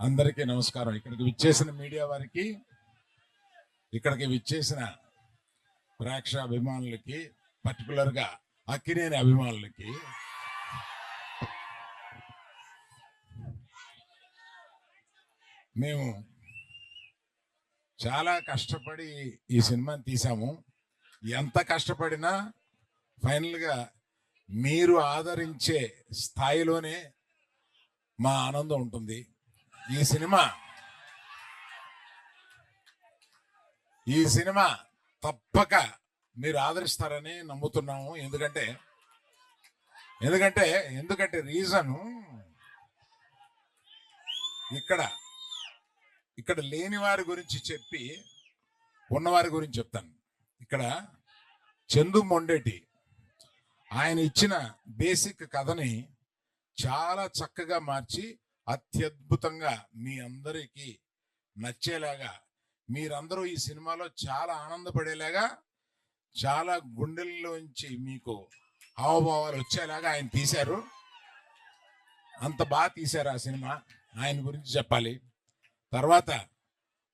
అందరికీ నమస్కారం. ఇక్కడికి విచ్చేసిన మీడియా వారికి, ఇక్కడికి విచ్చేసిన ప్రేక్షాభిమానులకి, పర్టికులర్గా అక్కినేని అభిమానులకి మేము చాలా కష్టపడి ఈ సినిమాని తీసాము. ఎంత కష్టపడినా ఫైనల్గా మీరు ఆదరించే స్థాయిలోనే మా ఆనందం ఉంటుంది. ఈ సినిమా తప్పక మీరు ఆదరిస్తారని నమ్ముతున్నాము. ఎందుకంటే రీజను ఇక్కడ లేని వారి గురించి చెప్పి ఉన్నవారి గురించి చెప్తాను. ఇక్కడ చందు మొండేటి ఆయన ఇచ్చిన బేసిక్ కథని చాలా చక్కగా మార్చి అత్యద్భుతంగా మీ అందరికీ నచ్చేలాగా, మీరందరూ ఈ సినిమాలో చాలా ఆనందపడేలాగా, చాలా గుండెల్లోంచి మీకు హావభావాలు వచ్చేలాగా ఆయన తీశారు. అంత బాగా తీశారు ఆ సినిమా. ఆయన గురించి చెప్పాలి. తర్వాత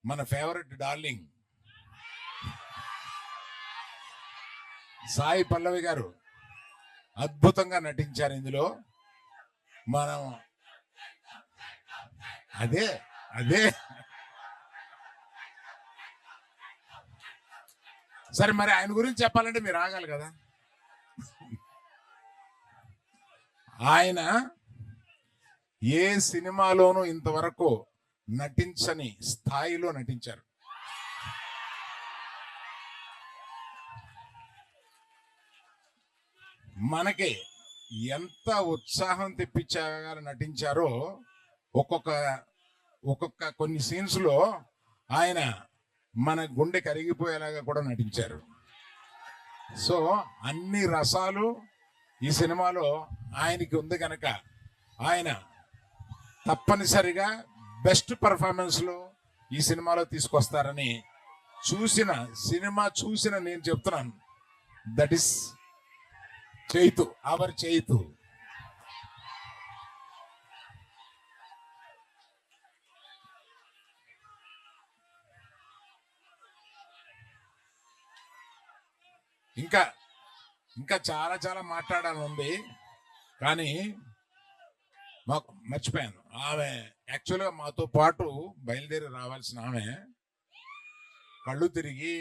మన ఫేవరెట్ డార్లింగ్ సాయి పల్లవి గారు అద్భుతంగా నటించారు ఇందులో. మనం అదే సరే, మరి ఆయన గురించి చెప్పాలంటే మీరు ఆగాలి కదా. ఆయన ఏ సినిమాలోనూ ఇంతవరకు నటించని స్థాయిలో నటించారు. మనకి ఎంత ఉత్సాహం తెప్పించగా నటించారో, ఒక్కొక్క కొన్ని సీన్స్ లో ఆయన మన గుండె కరిగిపోయేలాగా కూడా నటించారు. సో అన్ని రసాలు ఈ సినిమాలో ఆయనకి ఉంది కనుక ఆయన తప్పనిసరిగా బెస్ట్ పర్ఫార్మెన్స్ లో ఈ సినిమాలో తీసుకొస్తారని సినిమా చూసిన నేను చెప్తున్నాను. That is Chaitu, our Chaitu. ఇంకా చాలా చాలా మాట్లాడాలని ఉంది, కానీ మాకు మర్చిపోయాను. ఆమె యాక్చువల్గా మాతో పాటు బయలుదేరి రావాల్సిన ఆమె కళ్ళు తిరిగి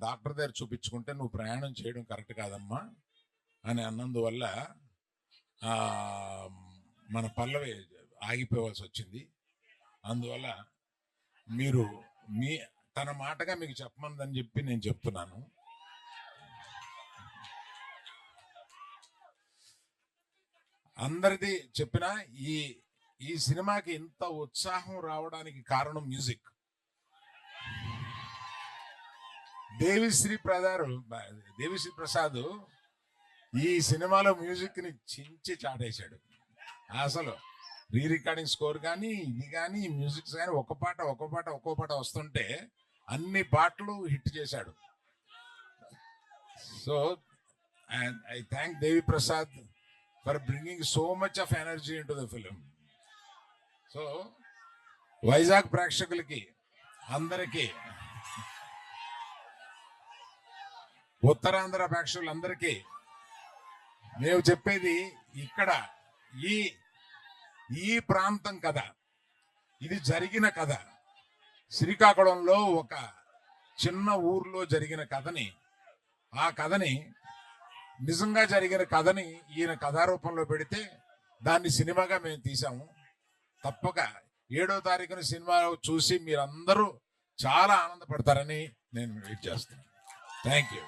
డాక్టర్ దగ్గర చూపించుకుంటే నువ్వు ప్రయాణం చేయడం కరెక్ట్ కాదమ్మా అని అన్నందువల్ల మన పల్లవి ఆగిపోవాల్సి వచ్చింది. అందువల్ల మీరు తన మాటగా మీకు చెప్పమందని చెప్పి నేను చెప్తున్నాను. అందరిది చెప్పిన ఈ సినిమాకి ఇంత ఉత్సాహం రావడానికి కారణం మ్యూజిక్. దేవిశ్రీ ప్రసాద్ ఈ సినిమాలో మ్యూజిక్ ని చించి చాటేశాడు. అసలు రీ రికార్డింగ్ స్కోర్ కానీ ఇది కానీ మ్యూజిక్స్ కానీ ఒక్కో పాట వస్తుంటే అన్ని పాటలు హిట్ చేశాడు. So I thank Devi Prasad for bringing so much of energy into the film. So Vizag ప్రేక్షకులకి అందరికీ, ఉత్తరాంధ్ర ప్రేక్షకులందరికీ మేము చెప్పేది, ఇక్కడ ఈ ప్రాంతం కథ, ఇది జరిగిన కథ. శ్రీకాకుళంలో ఒక చిన్న ఊర్లో జరిగిన కథని, ఆ కథని నిజంగా జరిగిన కథని ఈయన కథారూపంలో పెడితే దాన్ని సినిమాగా మేము తీసాము. తప్పక 7వ తారీఖున సినిమా చూసి మీరందరూ చాలా ఆనందపడతారని నేను వెయిట్ చేస్తాను. Thank you.